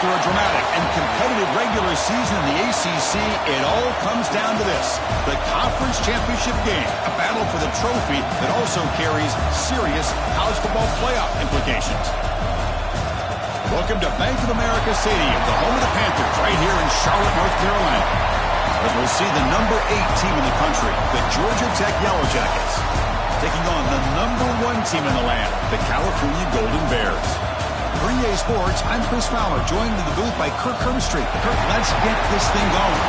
After a dramatic and competitive regular season in the ACC, it all comes down to this: the conference championship game, a battle for the trophy that also carries serious college football playoff implications. Welcome to Bank of America Stadium, the home of the Panthers, right here in Charlotte, North Carolina, as we'll see the number 8 team in the country, the Georgia Tech Yellow Jackets, taking on the number 1 team in the land, the California Golden Bears. For EA Sports, I'm Chris Fowler, joined in the booth by Kirk Herbstreit. Kirk, let's get this thing going.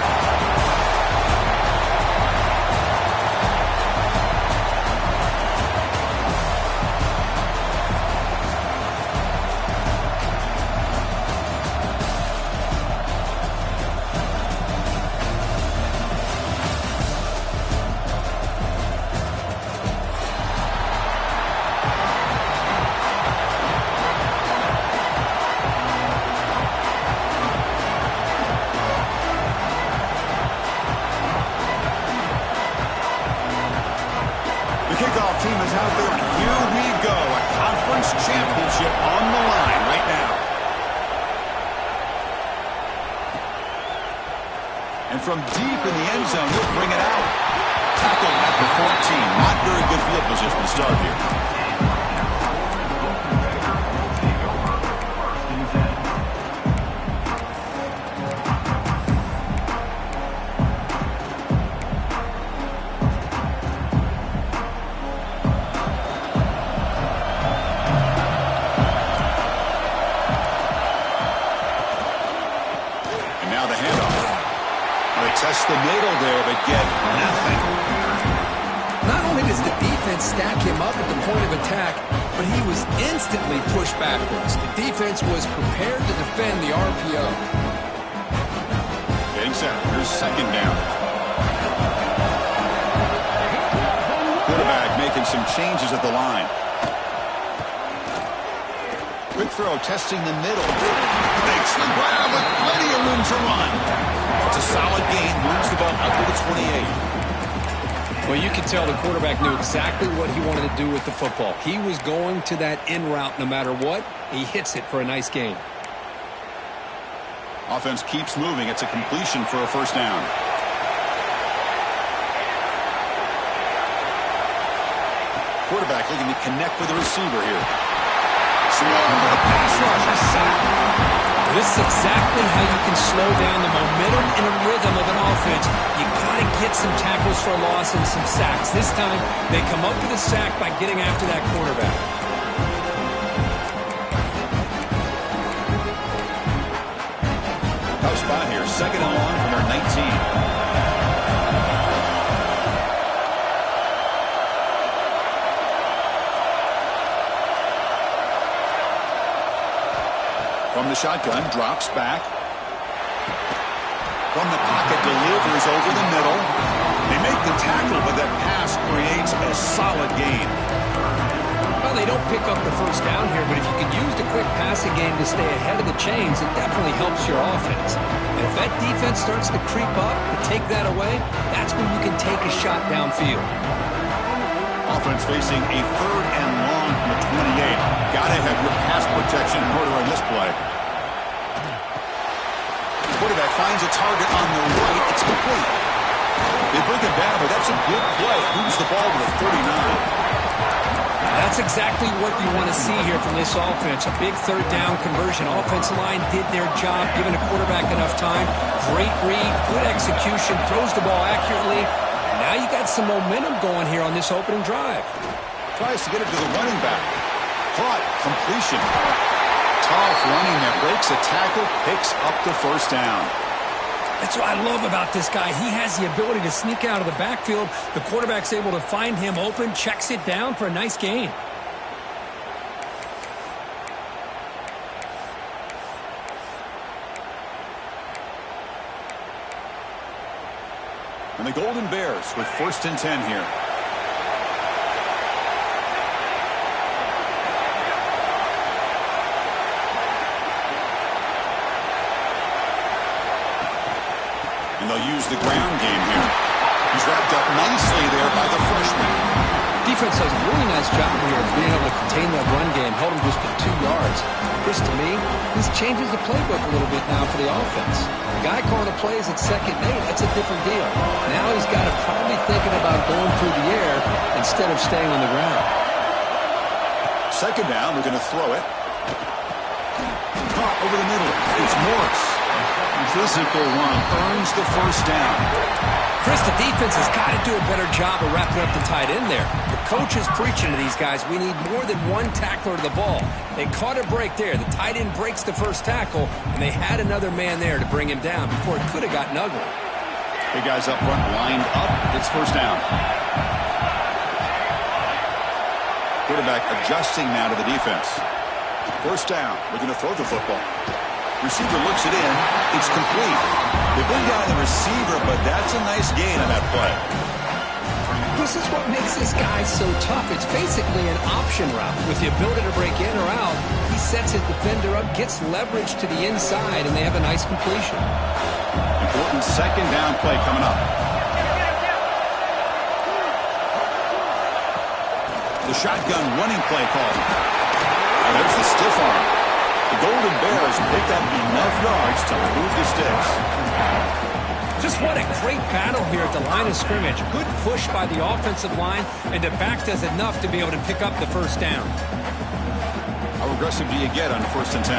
Kickoff team is out there, and here we go. A conference championship on the line right now. And from deep in the end zone, he'll bring it out. Tackle at the 14. Not very good field position to start here. Test the middle there, but get nothing. Not only does the defense stack him up at the point of attack, but he was instantly pushed backwards. The defense was prepared to defend the RPO. Getting set. Here's second down. Quarterback making some changes at the line. Quick throw, testing the middle. Makes the grab with plenty of room to run. It's a solid gain, moves the ball up to the 28. Well, you can tell the quarterback knew exactly what he wanted to do with the football. He was going to that in route no matter what. He hits it for a nice gain. Offense keeps moving. It's a completion for a first down. Quarterback looking to connect with the receiver here. The pass rush is sacked. This is exactly how you can slow down the momentum and a rhythm of an offense. You got to get some tackles for a loss and some sacks. This time, they come up with a sack by getting after that quarterback. Tough spot here. Second and long from their 19. From the shotgun, drops back. From the pocket, delivers over the middle. They make the tackle, but that pass creates a solid gain. Well, they don't pick up the first down here, but if you can use the quick passing game to stay ahead of the chains, it definitely helps your offense. And if that defense starts to creep up and take that away, that's when you can take a shot downfield. Offense facing a third and long from the 28. Got to have your pass protection in order on this play. Quarterback finds a target on the right. It's complete. They bring it down, but that's a good play. Moves the ball to the 39. That's exactly what you want to see here from this offense. A big third down conversion. Offensive line did their job, giving the quarterback enough time. Great read, good execution, throws the ball accurately. Now you got some momentum going here on this opening drive. Tries to get it to the running back. Caught. Completion. Tough running that breaks a tackle, picks up the first down. That's what I love about this guy. He has the ability to sneak out of the backfield. The quarterback's able to find him open, checks it down for a nice gain. And the Golden Bears with first and 10 here. And they'll use the ground game here. He's wrapped up nicely there by the freshman. defense does a really nice job here of being able to contain that run game, held him just to 2 yards. Chris, to me, this changes the playbook a little bit now for the offense. The guy calling the plays at 2nd and 8, that's a different deal. Now he's got to probably thinking about going through the air instead of staying on the ground. 2nd down, they're going to throw it. Caught over the middle. It's Morris. Physical one earns the 1st down. Chris, the defense has got to do a better job of wrapping up the tight end there. The coach is preaching to these guys, we need more than one tackler to the ball. They caught a break there. The tight end breaks the 1st tackle, and they had another man there to bring him down before it could have gotten ugly. Big guys up front lined up. It's 1st down. Quarterback adjusting now to the defense. 1st down. Looking to throw the football. Receiver looks it in. It's complete. The big guy, the receiver, but that's a nice gain on that play. This is what makes this guy so tough. It's basically an option route. With the ability to break in or out, he sets his defender up, gets leverage to the inside, and they have a nice completion. Important 2nd down play coming up. The shotgun running play call. And there's the stiff arm. The Golden Bears picked up enough yards to move the sticks. Just what a great battle here at the line of scrimmage. Good push by the offensive line, and the back does enough to be able to pick up the 1st down. How aggressive do you get on 1st and 10?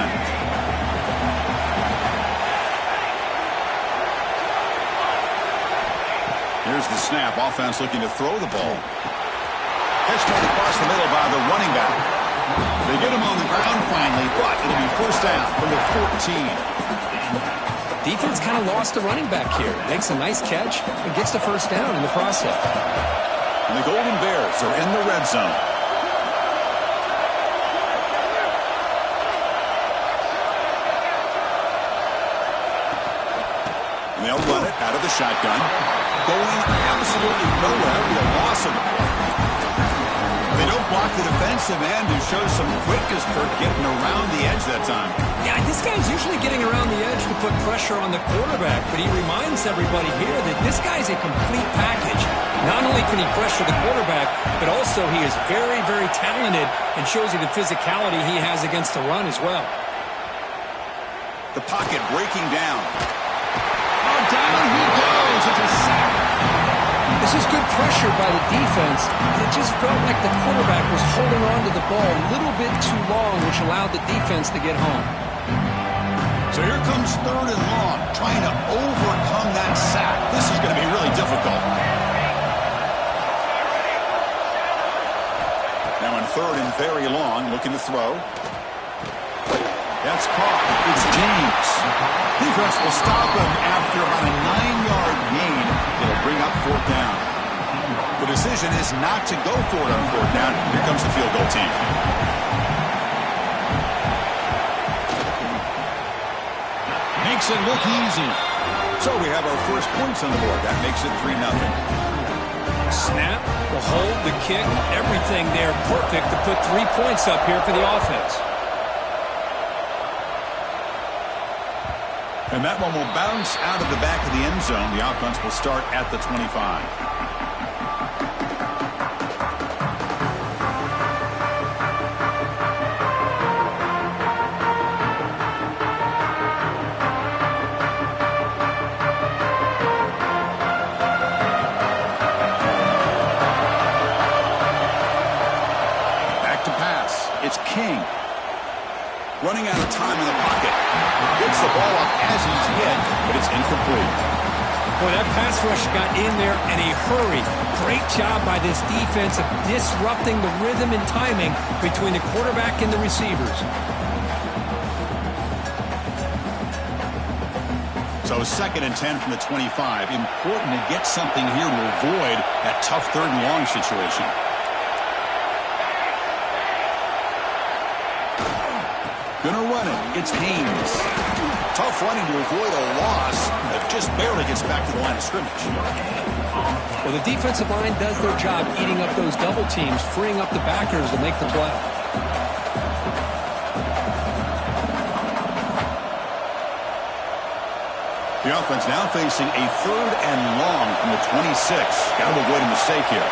Here's the snap. Offense looking to throw the ball. Catch across the middle by the running back. They get him on the ground finally, but it'll be 1st down from the 14. Defense kind of lost the running back here. Makes a nice catch and gets the 1st down in the process. And the Golden Bears are in the red zone. And they'll run it out of the shotgun. Going absolutely nowhere with a loss of it. They don't block the defensive end, who shows some quickness for getting around the edge that time. Yeah, this guy's usually getting around the edge to put pressure on the quarterback, but he reminds everybody here that this guy's a complete package. Not only can he pressure the quarterback, but also he is very, very talented and shows you the physicality he has against the run as well. The pocket breaking down. Oh, down he goes. It's a sack. This is good pressure by the defense. It just felt like the quarterback was holding on to the ball a little bit too long, which allowed the defense to get home. So here comes 3rd and long, trying to overcome that sack. This is going to be really difficult. Now in 3rd and very long, looking to throw. That's caught. It's James. Defense will stop him after about a 9-yard gain. It'll bring up 4th down. The decision is not to go for it on 4th down. Here comes the field goal team. Makes it look easy. So we have our first points on the board. That makes it 3-0. Snap, the hold, the kick, everything there perfect to put 3 points up here for the offense. And that one will bounce out of the back of the end zone. The offense will start at the 25. Back to pass. It's King. Running out of time in the pocket. Gets the ball up as he's hit, but it's incomplete. Boy, that pass rush got in there in a hurry. Great job by this defense of disrupting the rhythm and timing between the quarterback and the receivers. So 2nd and 10 from the 25. Important to get something here to avoid that tough 3rd and long situation. Gonna run it. It's Haynes. Tough running to avoid a loss that just barely gets back to the line of scrimmage. Well, the defensive line does their job eating up those double teams, freeing up the backers to make the play. The offense now facing a 3rd and long from the 26. Got to avoid a mistake here.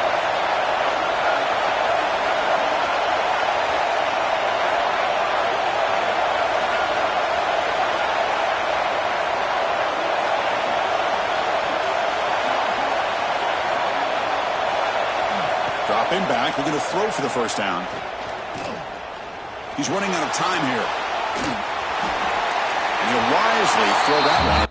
Dropping back, we're going to throw for the first down. He's running out of time here. And he'll wisely throw that one.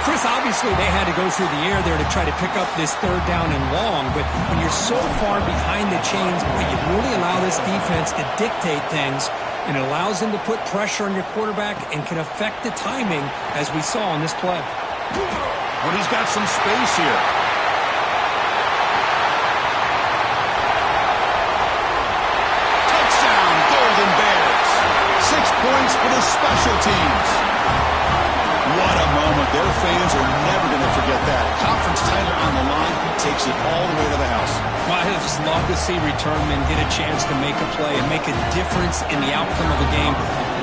Chris, obviously they had to go through the air there to try to pick up this third down and long, but when you're so far behind the chains, boy, you really allow this defense to dictate things, and it allows them to put pressure on your quarterback and can affect the timing, as we saw on this play. But he's got some space here. Touchdown, Golden Bears. 6 points for the special teams. What a moment. Their fans are never going to forget that. Conference title on the line takes it all the way to the house. Well, I just love to see returnmen get a chance to make a play and make a difference in the outcome of a game,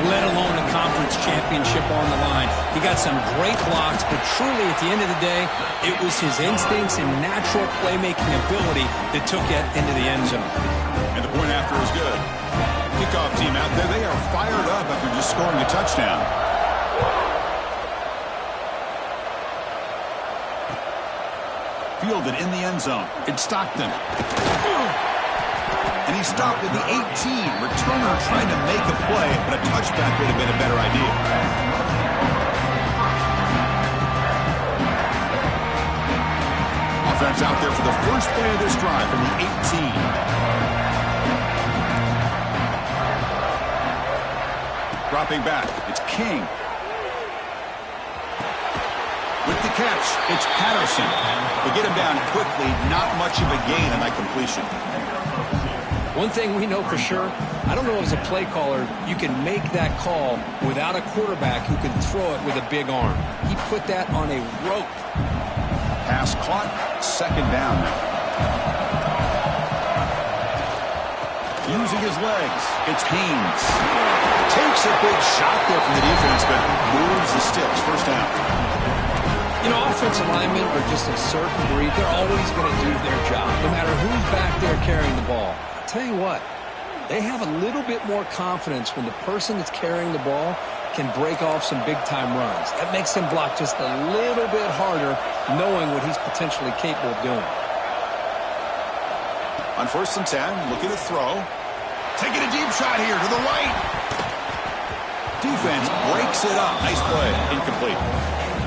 let alone a conference championship on the line. He got some great blocks, but truly at the end of the day, it was his instincts and natural playmaking ability that took it into the end zone. And the point after is good. Kickoff team out there, they are fired up after just scoring a touchdown. Fielded in the end zone. It's Stockton. And he stopped at the 18. Returner trying to make a play, but a touchback would have been a better idea. Offense out there for the first play of this drive from the 18. Dropping back. It's King. With the catch, it's Patterson. They get him down quickly, not much of a gain on that completion. One thing we know for sure, I don't know as a play caller, you can make that call without a quarterback who can throw it with a big arm. He put that on a rope. Pass caught, second down now. Using his legs, it's Haynes. Takes a big shot there from the defense, but moves the sticks, first down. You know, offensive linemen are just a certain breed. They're always going to do their job, no matter who's back there carrying the ball. I'll tell you what, they have a little bit more confidence when the person that's carrying the ball can break off some big-time runs. That makes them block just a little bit harder, knowing what he's potentially capable of doing. On 1st and 10, looking to throw. Taking a deep shot here to the right. Defense breaks it up. Nice play. Incomplete.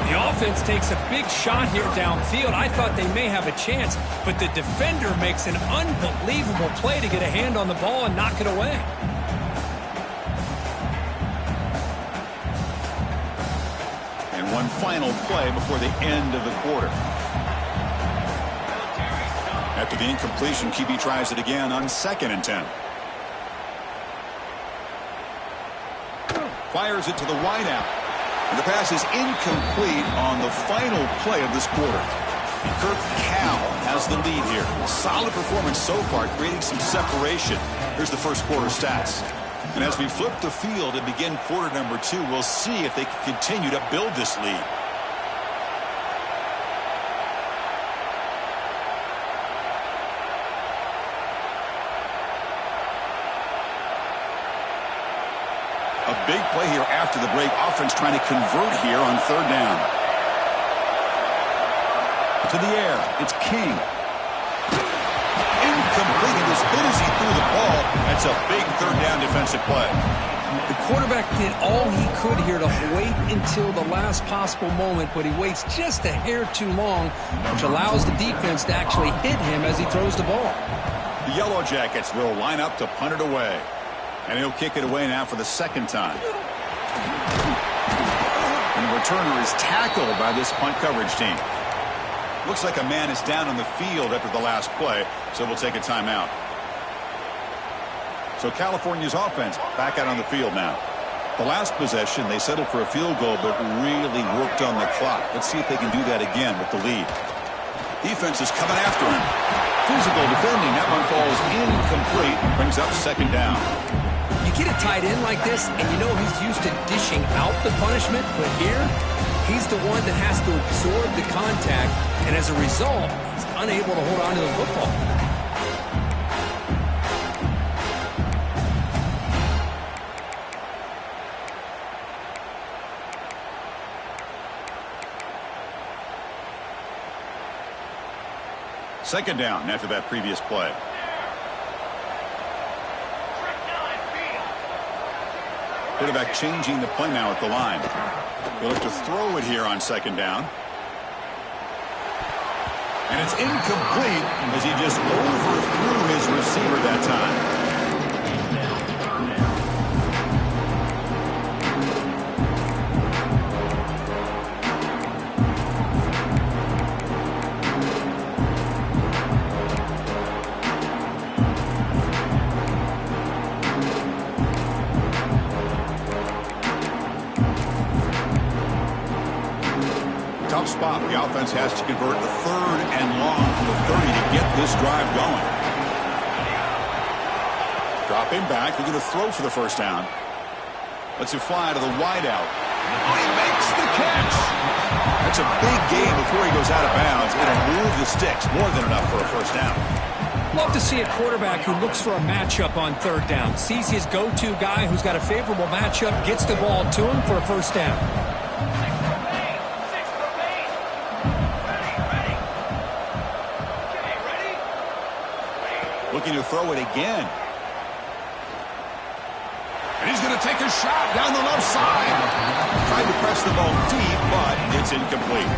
The offense takes a big shot here downfield. I thought they may have a chance, but the defender makes an unbelievable play to get a hand on the ball and knock it away. And one final play before the end of the quarter. After the incompletion, QB tries it again on 2nd and 10. Fires it to the wideout. And the pass is incomplete on the final play of this quarter. Kirk Cal has the lead here. Solid performance so far, creating some separation. Here's the first quarter stats. And as we flip the field and begin quarter number 2, we'll see if they can continue to build this lead. A big play here after the break. Offense trying to convert here on 3rd down. To the air. It's King. Incomplete. He was hit as he threw the ball. That's a big 3rd down defensive play. The quarterback did all he could here to wait until the last possible moment, but he waits just a hair too long, which allows the defense to actually hit him as he throws the ball. The Yellow Jackets will line up to punt it away. And he'll kick it away now for the 2nd time. And the returner is tackled by this punt coverage team. Looks like a man is down on the field after the last play, so we'll take a timeout. So California's offense back out on the field now. The last possession, they settled for a field goal, but really worked on the clock. Let's see if they can do that again with the lead. Defense is coming after him. Physical defending. That one falls incomplete. Brings up 2nd down. You get a tight end like this, and you know he's used to dishing out the punishment, but here, He's the one that has to absorb the contact, and as a result, he's unable to hold on to the football. Second down after that previous play. Quarterback changing the play now at the line. He'll look to throw it here on second down. And it's incomplete as he just overthrew his receiver that time. Tough spot. The offense has to convert a third and long from the 30 to get this drive going. Dropping back. They're going to throw for the first down. Lets it fly to the wideout. Oh, he makes the catch. That's a big gain before he goes out of bounds. It'll move the sticks. More than enough for a first down. Love to see a quarterback who looks for a matchup on third down. Sees his go-to guy who's got a favorable matchup, gets the ball to him for a first down. Looking to throw it again. And he's going to take a shot down the left side. Tried to press the ball deep, but it's incomplete.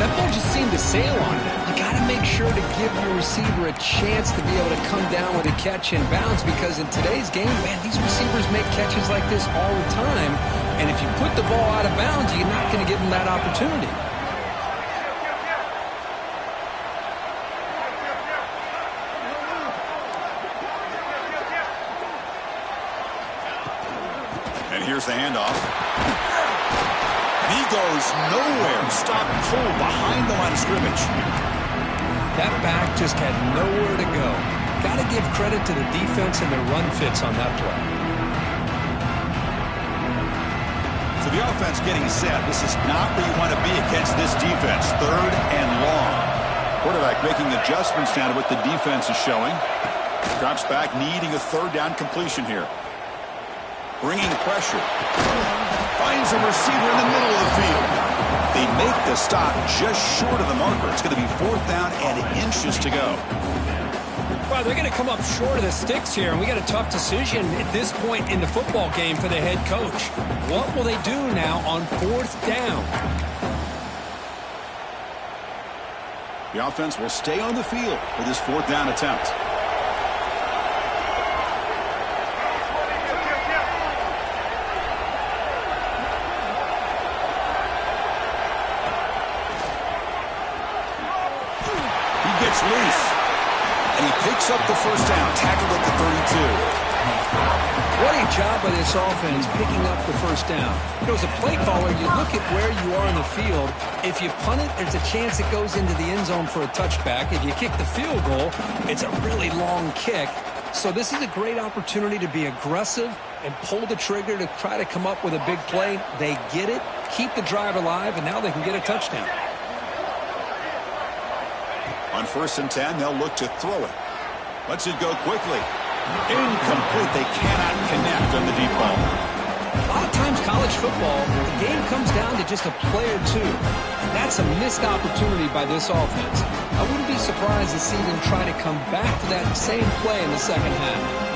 That ball just seemed to sail on him. You got to make sure to give your receiver a chance to be able to come down with a catch and bounce, because in today's game, man, these receivers make catches like this all the time. And if you put the ball out of bounds, you're not going to give them that opportunity. Here's the handoff. He goes nowhere. Stop and pull behind the line of scrimmage. That back just had nowhere to go. Got to give credit to the defense and their run fits on that play. So the offense getting set. This is not where you want to be against this defense. Third and long. Quarterback making adjustments now to what the defense is showing. Drops back, needing a third down completion here. Bringing pressure. Finds a receiver in the middle of the field. They make the stop just short of the marker. It's going to be fourth down and inches to go. Well, they're going to come up short of the sticks here, and we got a tough decision at this point in the football game for the head coach. What will they do now on fourth down? The offense will stay on the field for this fourth down attempt. Loose. And he picks up the first down, tackled at the 32. What a job by this offense picking up the first down. You know, as a play caller, you look at where you are in the field. If you punt it, there's a chance it goes into the end zone for a touchback. If you kick the field goal, it's a really long kick. So this is a great opportunity to be aggressive and pull the trigger to try to come up with a big play. They get it, keep the drive alive, and now they can get a touchdown. On 1st and 10, they'll look to throw it. Lets it go quickly. Incomplete. They cannot connect on the deep ball. A lot of times college football, the game comes down to just a play or two. And that's a missed opportunity by this offense. I wouldn't be surprised to see them try to come back to that same play in the second half.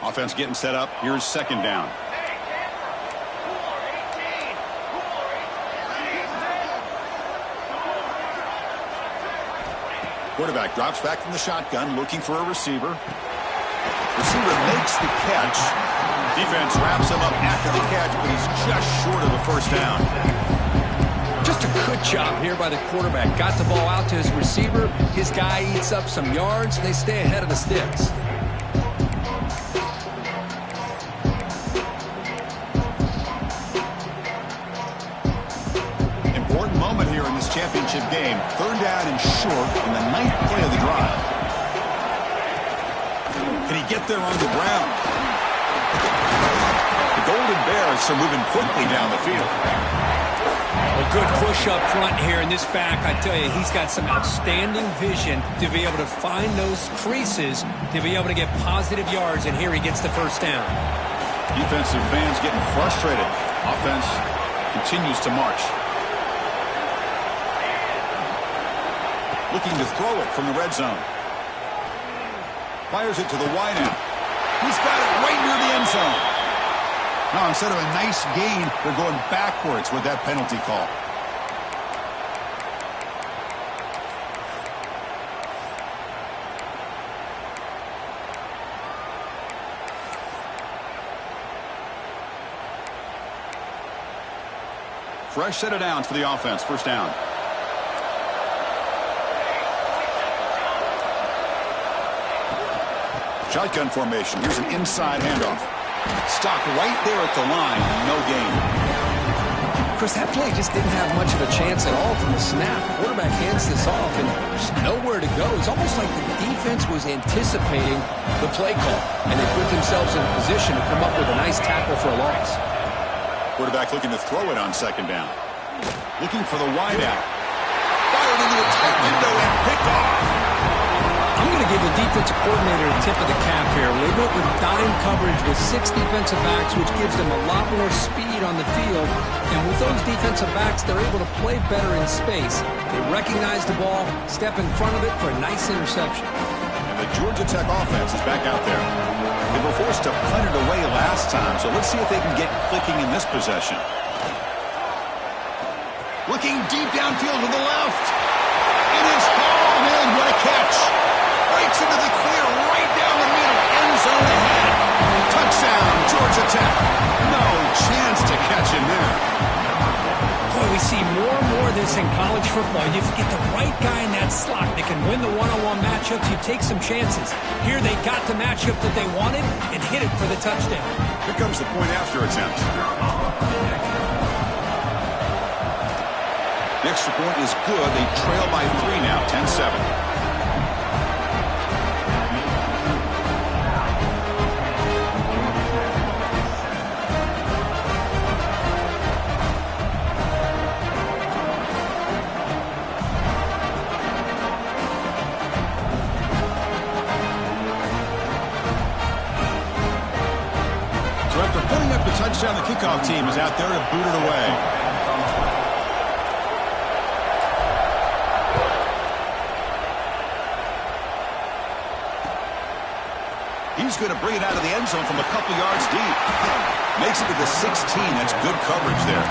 Offense getting set up. Here's second down. Quarterback drops back from the shotgun, looking for a receiver. Receiver makes the catch. Defense wraps him up after the catch, but he's just short of a first down. Just a good job here by the quarterback. Got the ball out to his receiver. His guy eats up some yards, and they stay ahead of the sticks. conference championship game. Third down and short in the 9th play of the drive. Can he get there on the ground? The Golden Bears are moving quickly down the field. A good push up front here in this back. I tell you, he's got some outstanding vision to be able to find those creases, to be able to get positive yards, and here he gets the first down. Defensive fans getting frustrated. Offense continues to march. Looking to throw it from the red zone. Fires it to the wideout. He's got it right near the end zone. Now, instead of a nice gain, they're going backwards with that penalty call. Fresh set of downs for the offense. First down. Shotgun formation. Here's an inside handoff. Stopped right there at the line. No gain. Chris, that play just didn't have much of a chance at all from the snap. Quarterback hands this off, and there's nowhere to go. It's almost like the defense was anticipating the play call, and they put themselves in a position to come up with a nice tackle for a loss. Quarterback looking to throw it on second down. Looking for the wideout. Fired into a tight window and picked off. I'm going to give the defensive coordinator a tip of the cap here. They went with dime coverage with 6 defensive backs, which gives them a lot more speed on the field. And with those defensive backs, they're able to play better in space. They recognize the ball, step in front of it for a nice interception. And the Georgia Tech offense is back out there. They were forced to punt it away last time, so let's see if they can get clicking in this possession. Looking deep downfield to the left. It is hauled in. What a catch. Breaks into the clear right down the middle. End zone ahead. Touchdown, Georgia Tech. No chance to catch him there. Boy, we see more and more of this in college football. You get the right guy in that slot that can win the one-on-one matchups. You take some chances. Here they got the matchup that they wanted and hit it for the touchdown. Here comes the point after attempt. The extra point is good. They trail by 3 now, 10-7. So after putting up the touchdown, the kickoff team is out there to boot it away. He's going to bring it out of the end zone from a couple yards deep. Makes it to the 16. That's good coverage there.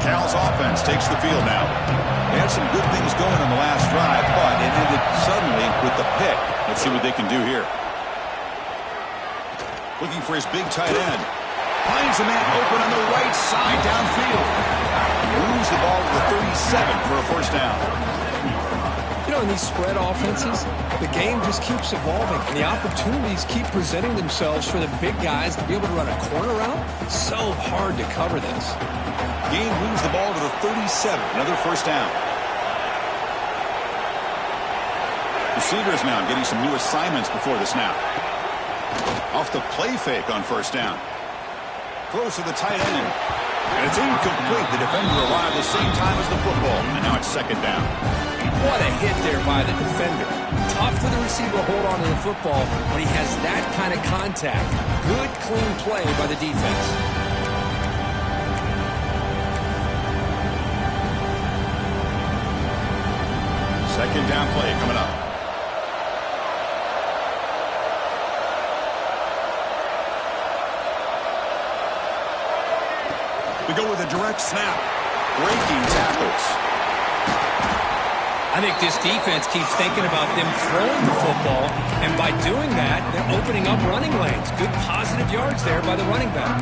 Cal's offense takes the field now. They had some good things going on the last drive, but it ended suddenly with the pick. Let's see what they can do here. Looking for his big tight end. Finds a man open on the right side downfield. Moves the ball to the 37 for a first down. You know, in these spread offenses, the game just keeps evolving, and the opportunities keep presenting themselves for the big guys to be able to run a corner route. It's so hard to cover this. Game moves the ball to the 37. Another first down. Receivers now getting some new assignments before the snap. Off the play fake on first down. Throws to the tight end. And it's incomplete. The defender arrived the same time as the football. And now it's second down. What a hit there by the defender. Tough for the receiver to hold on to the football when he has that kind of contact. Good, clean play by the defense. Second down play coming up. We go with a direct snap. Breaking tackles. I think this defense keeps thinking about them throwing the football, and by doing that, they're opening up running lanes. Good positive yards there by the running back.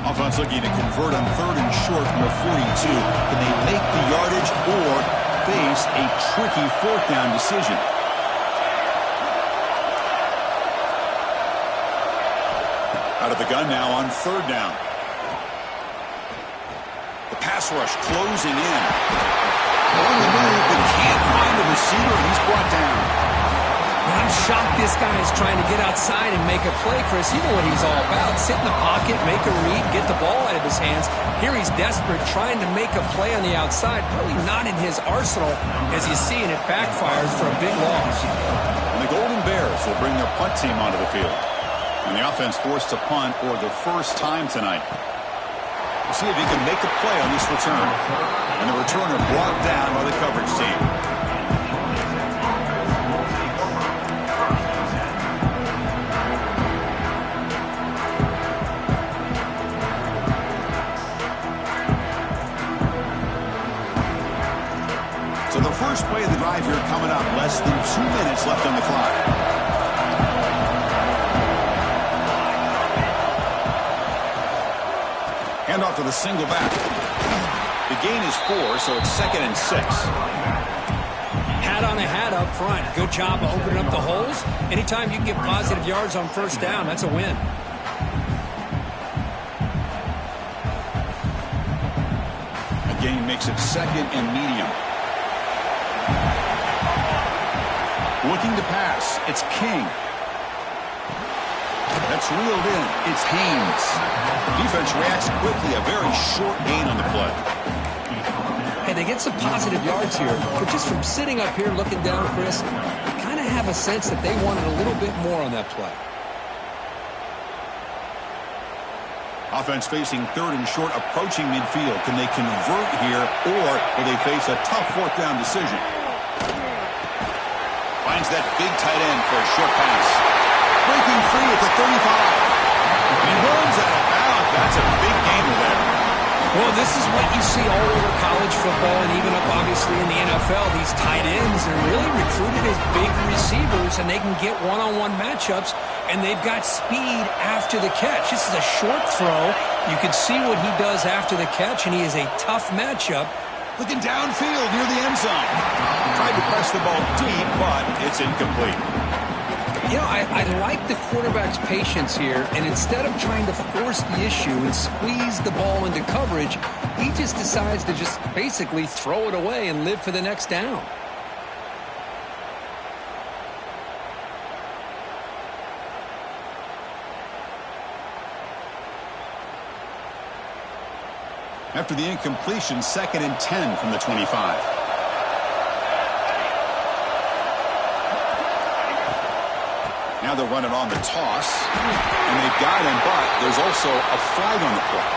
Offense looking to convert on third and short from the 42. Can they make the yardage or face a tricky fourth down decision? Out of the gun now on third down. The pass rush closing in. On the move, but can't find the receiver, and he's brought down. I'm shocked this guy is trying to get outside and make a play, Chris. You know what he's all about. Sit in the pocket, make a read, get the ball out of his hands. Here he's desperate, trying to make a play on the outside. Probably not in his arsenal. As you see, and it backfires for a big loss. And the Golden Bears will bring their punt team onto the field. And the offense forced to punt for the first time tonight. We'll see if he can make a play on this return. And the returner brought down by the coverage team. So the first play of the drive here coming up. Less than 2 minutes left on the clock. Hand off to the single back. The gain is 4, so it's 2nd and 6. Hat on a hat up front. Good job of opening up the holes. Anytime you can get positive yards on first down, that's a win. The gain makes it 2nd and medium. Looking to pass. It's King. That's reeled in. It's Haynes. Defense reacts quickly. A very short gain on the play. Hey, they get some positive yards here, but just from sitting up here looking down, Chris, you kind of have a sense that they wanted a little bit more on that play. Offense facing 3rd and short, approaching midfield. Can they convert here, or will they face a tough 4th down decision? Finds that big tight end for a short pass. Breaking free at the 35. He runs out of bounds. That's a big gainer there. Well, this is what you see all over college football and even up, obviously, in the NFL. These tight ends are really recruited as big receivers, and they can get one-on-one matchups, and they've got speed after the catch. This is a short throw. You can see what he does after the catch, and he is a tough matchup. Looking downfield near the end zone. Tried to press the ball deep, but it's incomplete. You know, I like the quarterback's patience here, and instead of trying to force the issue and squeeze the ball into coverage, he just decides to just basically throw it away and live for the next down. After the incompletion, 2nd and 10 from the 25. Now they're running on the toss, and they've got him, but there's also a flag on the play.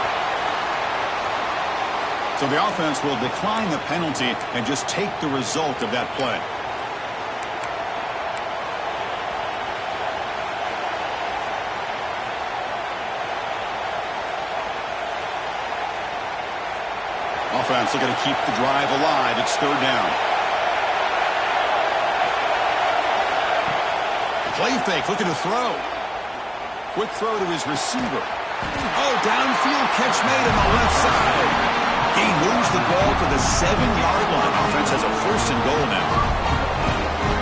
So the offense will decline the penalty and just take the result of that play. Offense looking to keep the drive alive. It's 3rd down. Play fake, looking to throw. Quick throw to his receiver. Oh, downfield catch made on the left side. He moves the ball to the 7-yard line. Offense has a 1st and goal now.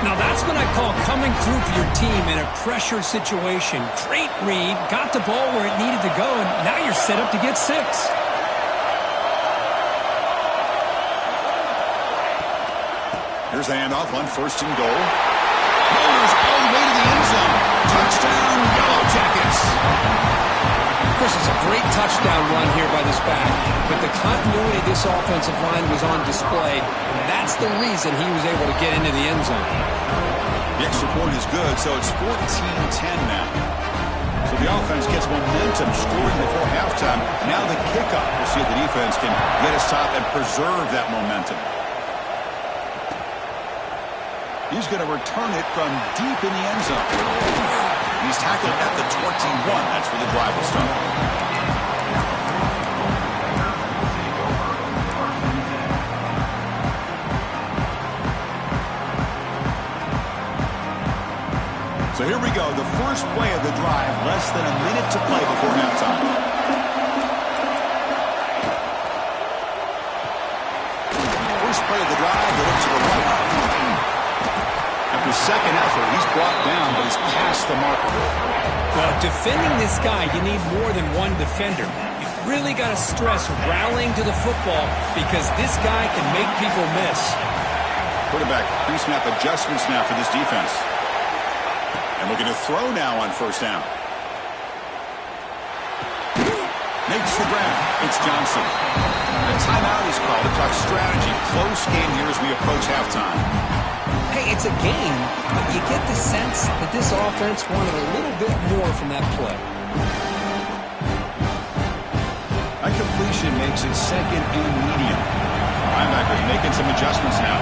Now that's what I call coming through for your team in a pressure situation. Great read, got the ball where it needed to go, and now you're set up to get 6. Here's the handoff on 1st and goal. Motors all the way to the end zone. Touchdown, Yellow Jackets. Chris, it's a great touchdown run here by this back, but the continuity of this offensive line was on display. That's the reason he was able to get into the end zone. The extra point is good, so it's 14-10 now. So the offense gets momentum scoring before halftime. Now the kickoff. We'll see if the defense can get a stop and preserve that momentum. He's going to return it from deep in the end zone. He's tackled at the 21. That's where the drive will start. So here we go. The first play of the drive. Less than a minute to play before halftime. First play of the drive. They look to the right. After second effort, he's brought down, but he's past the marker. Well, defending this guy, you need more than one defender. You've really got to stress rallying to the football because this guy can make people miss. Quarterback pre-snap adjustments now for this defense. And looking to throw now on first down. Makes the grab. It's Johnson. A timeout is called. To talk strategy. Close game here as we approach halftime. Hey, it's a game, but you get the sense that this offense wanted a little bit more from that play. That completion makes it second and medium. Linebacker's making some adjustments now.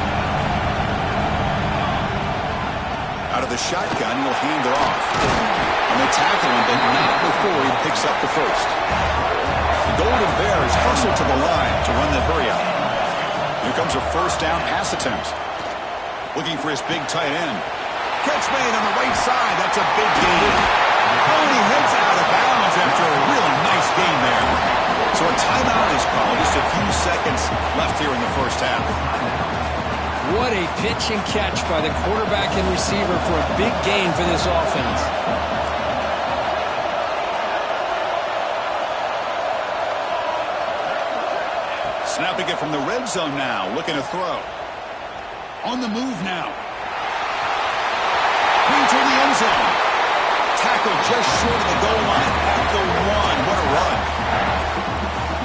Out of the shotgun, he'll hand it off. And they tackle him, but not before he picks up the first. The Golden Bears hustle to the line to run the hurry out. Here comes a first down pass attempt. Looking for his big tight end. Catch made on the right side. That's a big gain. Oh, and he heads out of bounds after a really nice gain there. So a timeout is called. Just a few seconds left here in the first half. What a pitch and catch by the quarterback and receiver for a big gain for this offense. Snapping it from the red zone now. Looking to throw. On the move now. Into the end zone. Tackle just short of the goal line at the 1. What a run.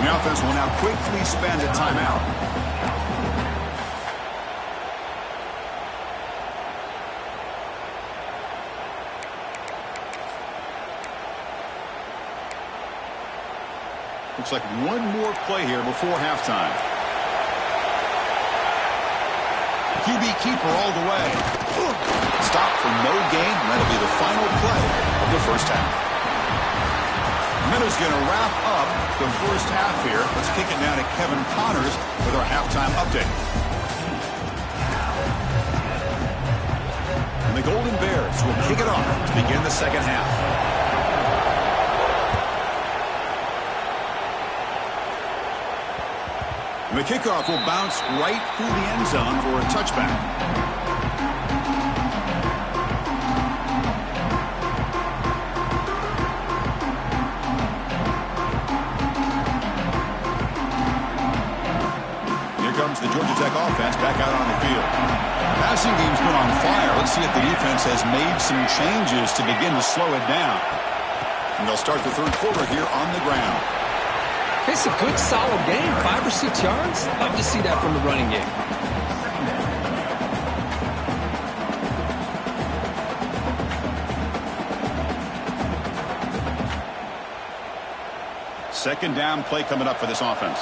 The offense will now quickly spend a timeout. Looks like one more play here before halftime. QB keeper all the way. Stop for no gain. That'll be the final play of the first half. Miller's going to wrap up the first half here. Let's kick it down to Kevin Connors with our halftime update. And the Golden Bears will kick it off to begin the second half. The kickoff will bounce right through the end zone for a touchback. Here comes the Georgia Tech offense back out on the field. Passing game's been on fire. Let's see if the defense has made some changes to begin to slow it down. And they'll start the third quarter here on the ground. It's a good, solid game. 5 or 6 yards. Love to see that from the running game. Second down play coming up for this offense.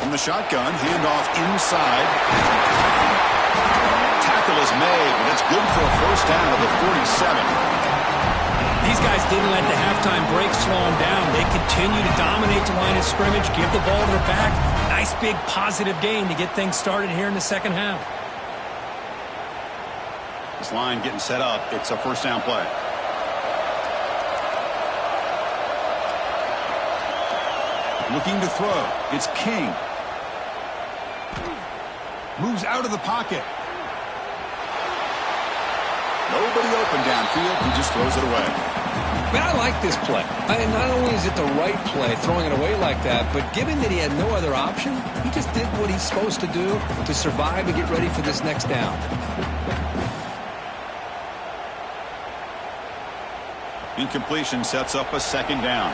From the shotgun, handoff inside. Tackle is made, but it's good for a first down at the 47. These guys didn't let the halftime break slow them down. They continue to dominate the line of scrimmage, give the ball to their back. Nice big positive gain to get things started here in the second half. This line getting set up. It's a first down play. Looking to throw. It's King. Moves out of the pocket. Nobody open downfield. He just throws it away. Man, I like this play. Not only is it the right play, throwing it away like that, but given that he had no other option, he just did what he's supposed to do to survive and get ready for this next down. Incompletion sets up a second down.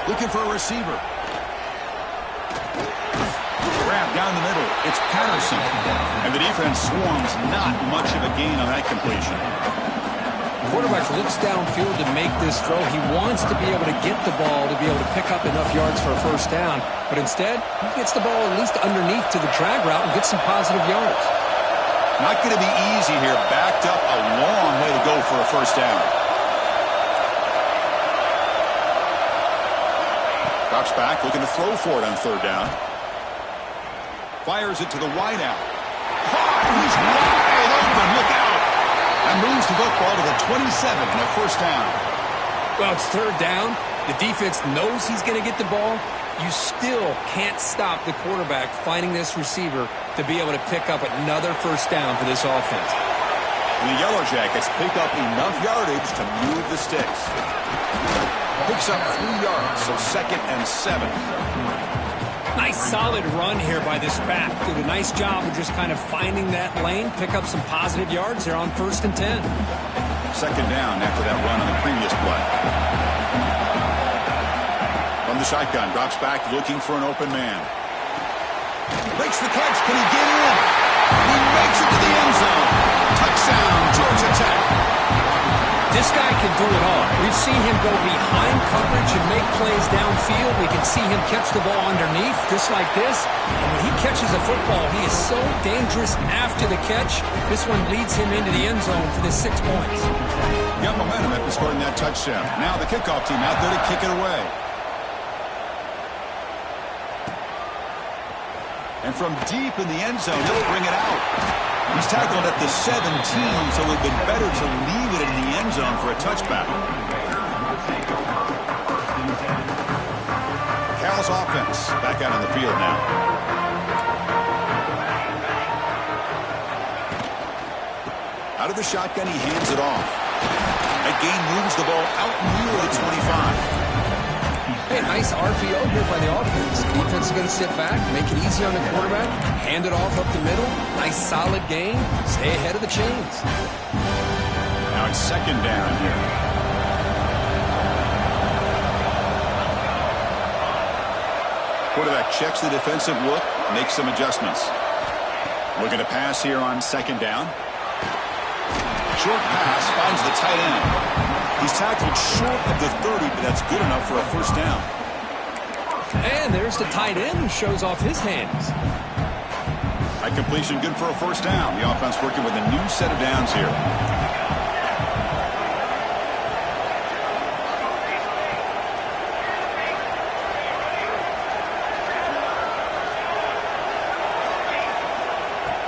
Looking for a receiver. Grab down the middle. It's Patterson. And the defense swarms. Not much of a gain on that completion. The quarterback looks downfield to make this throw. He wants to be able to get the ball to be able to pick up enough yards for a first down. But instead, he gets the ball at least underneath to the drag route and gets some positive yards. Not going to be easy here. Backed up a long way to go for a first down. Drops back, looking to throw for it on third down. Fires it to the wideout. He's wide open. Look out. And moves the football to the 27 and a first down. Well, it's third down. The defense knows he's going to get the ball. you still can't stop the quarterback finding this receiver to be able to pick up another first down for this offense. And the Yellow Jackets pick up enough yardage to move the sticks. Picks up 3 yards, so 2nd and 7. Nice solid run here by this back. Did a nice job of just kind of finding that lane, pick up some positive yards there on 1st and 10. 2nd down after that run on the previous play. From the shotgun, drops back looking for an open man. Makes the catch. Can he get in? He makes it to the end zone. Touchdown, Georgia Tech. This guy can do it all. We've seen him go behind coverage and make plays downfield. We can see him catch the ball underneath, just like this. And when he catches a football, he is so dangerous after the catch. This one leads him into the end zone for the 6 points. Got momentum after scoring that touchdown. Now the kickoff team out there to kick it away. And from deep in the end zone, he'll bring it out. He's tackled at the 17, so it would have been better to leave it in the end zone for a touchback. Cal's offense back out on the field now. Out of the shotgun, he hands it off. That gain moves the ball out near the 25. Hey, nice RPO here by the offense. Defense is going to sit back, make it easy on the quarterback, hand it off up the middle. Nice solid gain. Stay ahead of the chains. Now it's 2nd down here. Quarterback checks the defensive look, makes some adjustments. Looking to pass here on 2nd down. Short pass finds the tight end. He's tackled short of the 30, but that's good enough for a 1st down. And there's the tight end who shows off his hands. High completion, good for a 1st down. The offense working with a new set of downs here.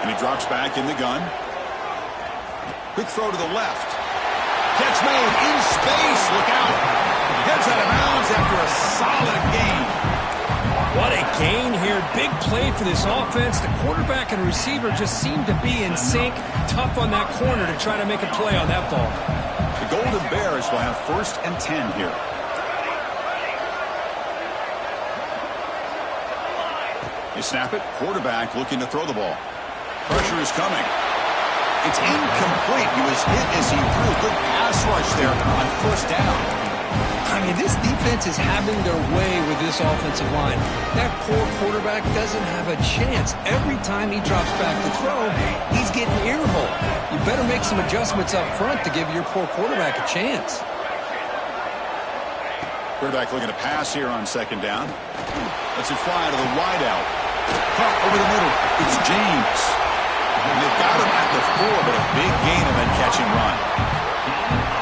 And he drops back in the gun. Quick throw to the left. Catch made in space. Look out. Heads out of bounds after a solid gain. What a gain here. Big play for this offense. The quarterback and receiver just seem to be in sync. Tough on that corner to try to make a play on that ball. The Golden Bears will have 1st and 10 here. You snap it. Quarterback looking to throw the ball. Pressure is coming. It's incomplete. He was hit as he threw a good pass rush there on 1st down. I mean, this defense is having their way with this offensive line. That poor quarterback doesn't have a chance. Every time he drops back to throw, he's getting earholed. You better make some adjustments up front to give your poor quarterback a chance. Quarterback looking to pass here on 2nd down. Lets it fly to the wideout. Cut over the middle. It's James. They've got him at the 4, but a big gain of that catch and run.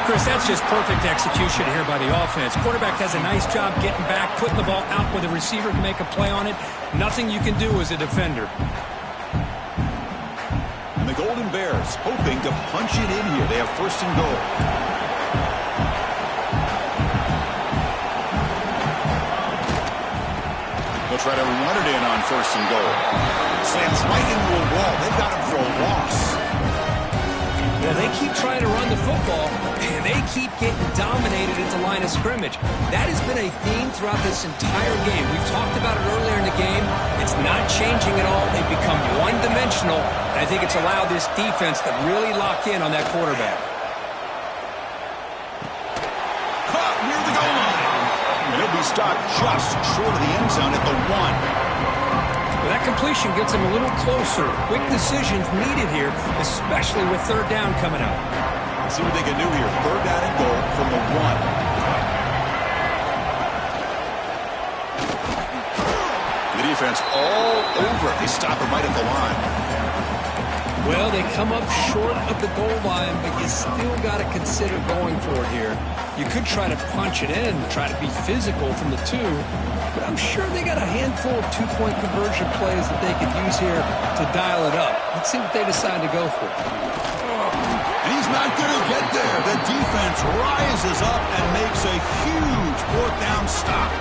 Chris, that's just perfect execution here by the offense. Quarterback does a nice job getting back, putting the ball out where the receiver can make a play on it. Nothing you can do as a defender. And the Golden Bears hoping to punch it in here. They have 1st and goal. They'll try to run it in on 1st and goal. Slams right into a wall. They've got him for a loss. Well, they keep trying to run the football, and they keep getting dominated at the line of scrimmage. That has been a theme throughout this entire game. We've talked about it earlier in the game. It's not changing at all. They've become one-dimensional, and I think it's allowed this defense to really lock in on that quarterback. Caught near the goal line. And he'll be stopped just short of the end zone at the 1. Well, that completion gets him a little closer. Quick decisions needed here, especially with 3rd down coming up. Let's see what they can do here. 3rd down and goal from the 1. The defense all over it. They stop him right at the line. Well, they come up short of the goal line, but you still got to consider going for it here. You could try to punch it in, try to be physical from the 2, but I'm sure they got a handful of 2-point conversion plays that they could use here to dial it up. Let's see what they decide to go for. And he's not going to get there. The defense rises up and makes a huge 4th down stop.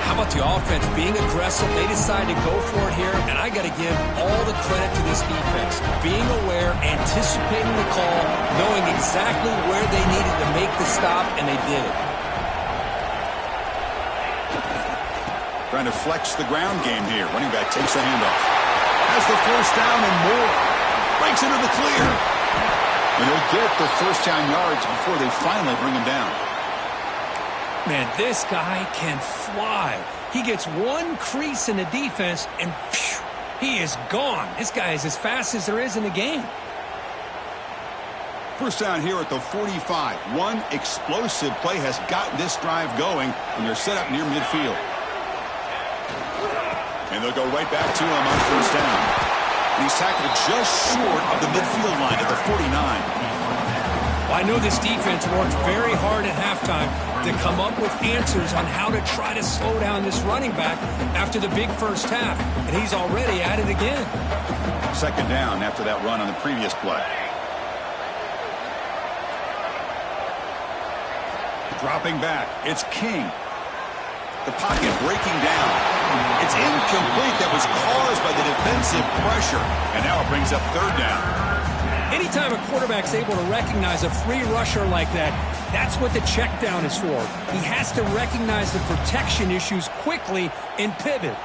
How about the offense being aggressive? They decided to go for it here, and I got to give all the credit to this defense. Being aware, anticipating the call, knowing exactly where they needed to make the stop, and they did it. Trying to flex the ground game here. Running back takes the handoff. Has the first down and more. Breaks into the clear. And they'll get the first down yards before they finally bring him down. Man, this guy can fly. He gets one crease in the defense, and phew, he is gone. This guy is as fast as there is in the game. First down here at the 45. One explosive play has gotten this drive going, and they're set up near midfield. And they'll go right back to him on first down. And he's tackled just short of the midfield line at the 49. Well, I know this defense worked very hard at halftime to come up with answers on how to try to slow down this running back after the big first half. And he's already at it again. Second down after that run on the previous play. Dropping back, it's King. The pocket breaking down. It's incomplete. That was caused by the defensive pressure. And now it brings up third down. Anytime a quarterback's able to recognize a free rusher like that, that's what the check down is for. He has to recognize the protection issues quickly and pivot.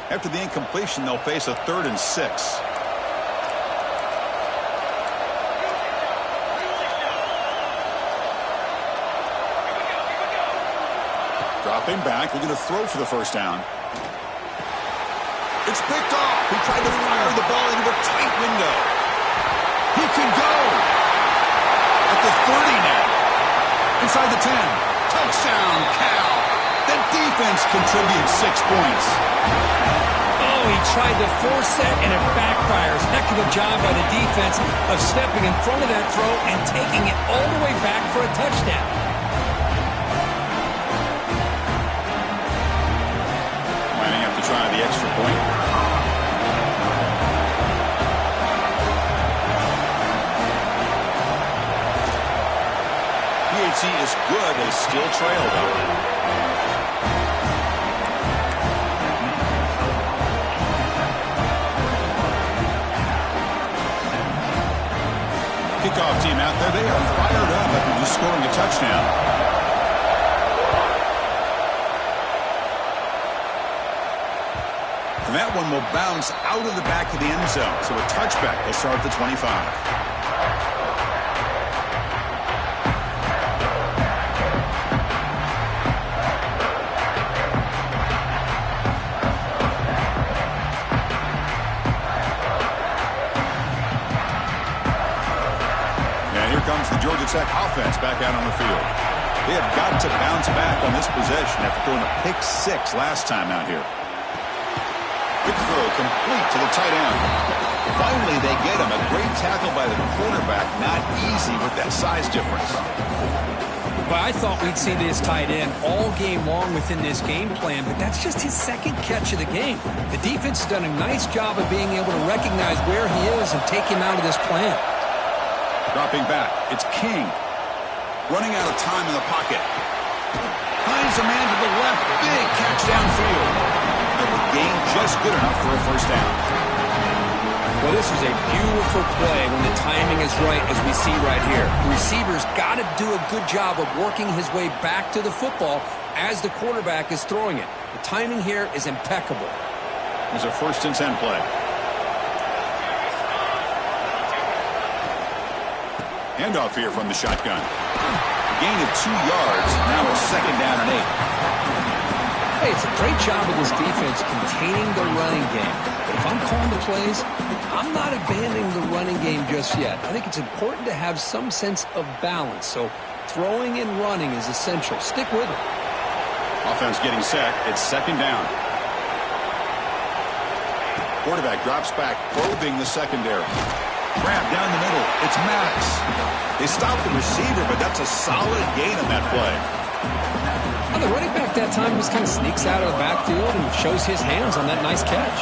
After the incompletion, they'll face a 3rd and 6. Dropping back, we're going to throw for the first down. It's picked off. He tried to fire the ball into a tight window. He can go. At the 30 now. Inside the 10. Touchdown, Cal. That defense contributes 6 points. Oh, he tried to force that, and it backfires. Heck of a job by the defense of stepping in front of that throw and taking it all the way back for a touchdown. Lining up to try the extra point. PHC is good, they still trail though. Kickoff team out there, they are fired up after just scoring a touchdown. And that one will bounce out of the back of the end zone. So a touchback will start at the 25. Comes the Georgia Tech offense back out on the field. They have got to bounce back on this possession after throwing a pick 6 last time out here. Quick throw complete to the tight end. Finally, they get him. A great tackle by the quarterback. Not easy with that size difference. Well, I thought we'd see this tight end all game long within this game plan, but that's just his second catch of the game. The defense has done a nice job of being able to recognize where he is and take him out of this plan. Dropping back, it's King. Running out of time in the pocket. Finds a man to the left. Big catch downfield. But the gain just good enough for a first down. Well, this is a beautiful play when the timing is right, as we see right here. The receiver's got to do a good job of working his way back to the football as the quarterback is throwing it. The timing here is impeccable. There's a 1st and 10 play. Handoff here from the shotgun. Gain of 2 yards. Now a 2nd down and 8. Hey, it's a great job of this defense containing the running game. But if I'm calling the plays, I'm not abandoning the running game just yet. I think it's important to have some sense of balance. So throwing and running is essential. Stick with it. Offense getting set. It's 2nd down. Quarterback drops back, probing the secondary. Grab down the middle. It's Maddox. They stop the receiver, but that's a solid gain on that play. Well, the running back that time just kind of sneaks out of the backfield and shows his hands on that nice catch.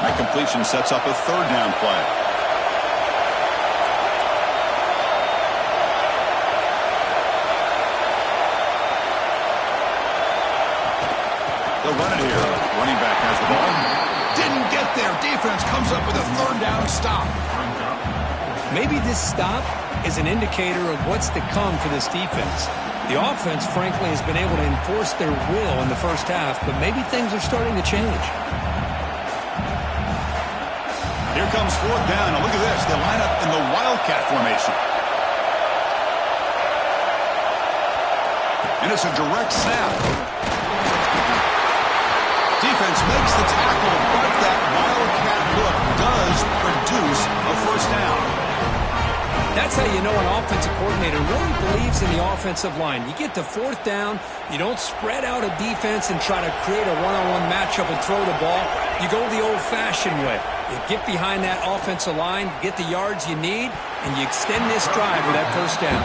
That completion sets up a 3rd down play. to run it here. Running back has the ball. Didn't get there. Defense comes up with a third down stop. Maybe this stop is an indicator of what's to come for this defense. The offense, frankly, has been able to enforce their will in the first half, but maybe things are starting to change. Here comes fourth down. Now look at this. They line up in the Wildcat formation. And it's a direct snap. Defense makes the tackle, but that Wildcat look does produce a first down. That's how you know an offensive coordinator really believes in the offensive line. You get to fourth down, you don't spread out a defense and try to create a one-on-one matchup and throw the ball. You go the old-fashioned way. You get behind that offensive line, get the yards you need, and you extend this drive with that first down.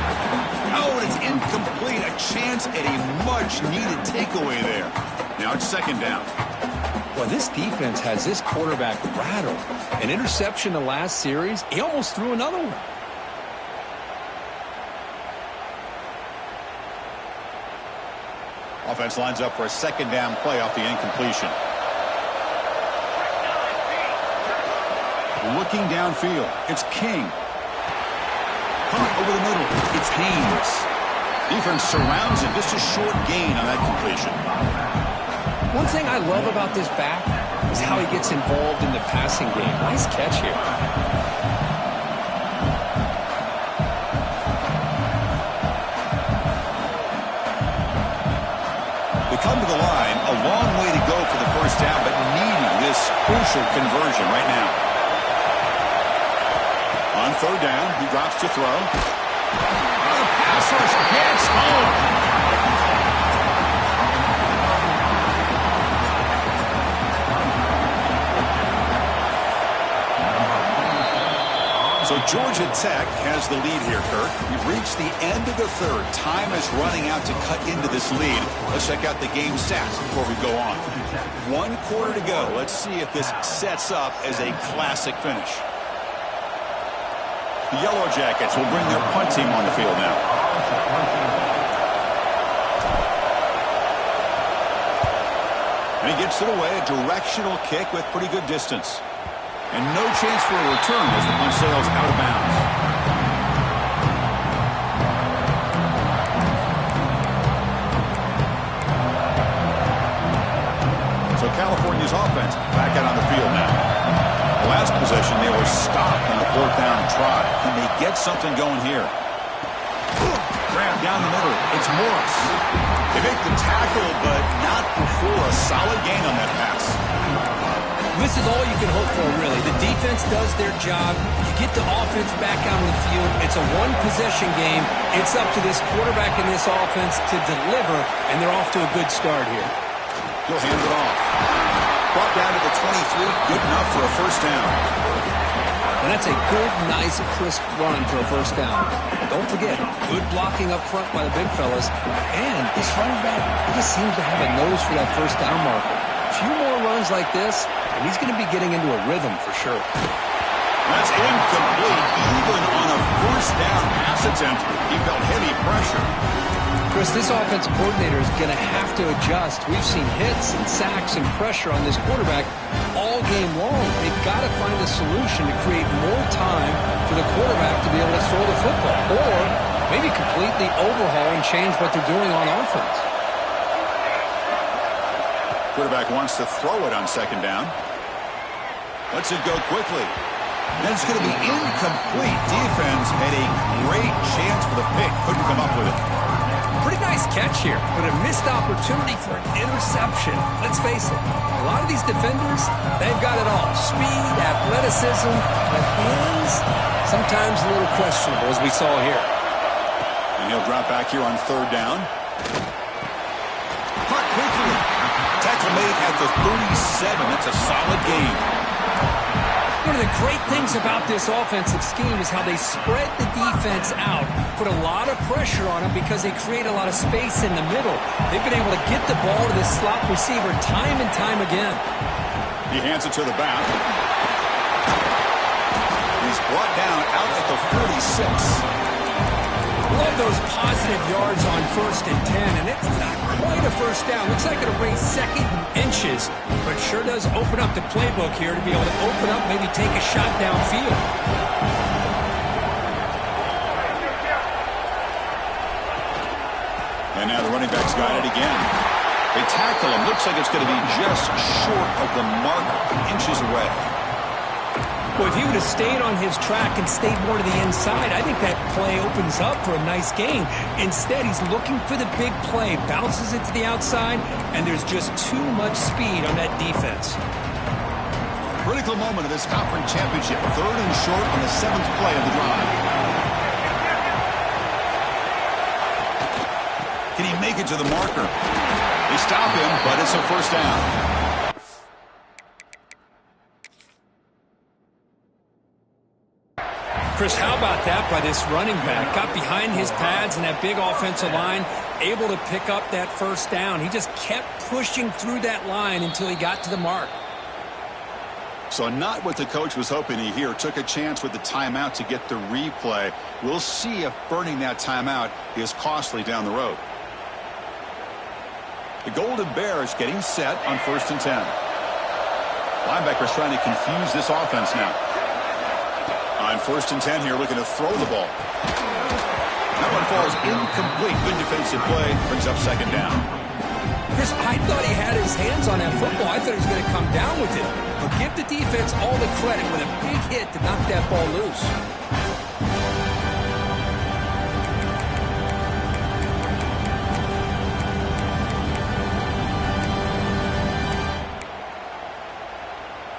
Oh, and it's incomplete. A chance at a much-needed takeaway there. Now it's second down. Well, this defense has this quarterback rattled. An interception the last series, he almost threw another one. Offense lines up for a second down play off the incompletion. Looking downfield, it's King. Hunt over the middle, it's Haynes. Defense surrounds him, just a short gain on that completion. One thing I love about this back is how he gets involved in the passing game. Nice catch here. Come to the line, a long way to go for the first down, but needing this crucial conversion right now. On third down, he drops to throw. The pass rush gets home. So Georgia Tech has the lead here, Kirk. We've reached the end of the third. Time is running out to cut into this lead. Let's check out the game stats before we go on. 1 quarter to go. Let's see if this sets up as a classic finish. The Yellow Jackets will bring their punt team on the field now. And he gets it away, a directional kick with pretty good distance. And no chance for a return as the punt sails out of bounds. So California's offense back out on the field now. The last possession, they were stopped on the fourth down try. Can they get something going here? Grab down the middle. It's Morris. They make the tackle, but not before a solid gain on that pass. This is all you can hope for, really. The defense does their job. You get the offense back out on the field. It's a one-possession game. It's up to this quarterback and this offense to deliver, and they're off to a good start here. He'll hand it off. Brought down to the 23. Good enough for a first down. And that's a good, nice, crisp run for a first down. Don't forget, good blocking up front by the big fellas. And this running back, he just seems to have a nose for that first down marker. A few more runs like this, and he's going to be getting into a rhythm for sure. That's incomplete. Even on a first down pass attempt, he felt heavy pressure. Chris, this offensive coordinator is going to have to adjust. We've seen hits and sacks and pressure on this quarterback all game long. They've got to find a solution to create more time for the quarterback to be able to throw the football, or maybe completely overhaul and change what they're doing on offense. Quarterback wants to throw it on second down. Lets it go quickly. And it's going to be incomplete. Defense had a great chance for the pick. Couldn't come up with it. Pretty nice catch here, but a missed opportunity for an interception. Let's face it, a lot of these defenders, they've got it all. Speed, athleticism, but hands, sometimes a little questionable, as we saw here. And he'll drop back here on third down. Caught quickly. Tackle made at the 37. That's a solid gain. One of the great things about this offensive scheme is how they spread the defense out, put a lot of pressure on them because they create a lot of space in the middle. They've been able to get the ball to this slot receiver time and time again. He hands it to the back. He's brought down out at the 46. Love those positive yards on 1st and 10, and it's not quite a 1st first down. Looks like it'll bring second inches, but sure does open up the playbook here to be able to open up, maybe take a shot downfield. And now the running back's got it again. They tackle him. Looks like it's going to be just short of the mark, inches away. Well, if he would have stayed on his track and stayed more to the inside, I think that play opens up for a nice gain. Instead, he's looking for the big play, bounces it to the outside, and there's just too much speed on that defense. Critical moment of this conference championship. 3rd and short on the 7th play of the drive. Can he make it to the marker? They stop him, but it's a first down. Chris, how about that by this running back? Got behind his pads and that big offensive line, able to pick up that first down. He just kept pushing through that line until he got to the mark. So not what the coach was hoping to hear. Took a chance with the timeout to get the replay. We'll see if burning that timeout is costly down the road. The Golden Bears getting set on 1st and 10. Linebackers trying to confuse this offense now. On 1st and 10 here, looking to throw the ball. That one falls incomplete. Good defensive play. Brings up 2nd down. Chris, I thought he had his hands on that football. I thought he was going to come down with it. But give the defense all the credit with a big hit to knock that ball loose.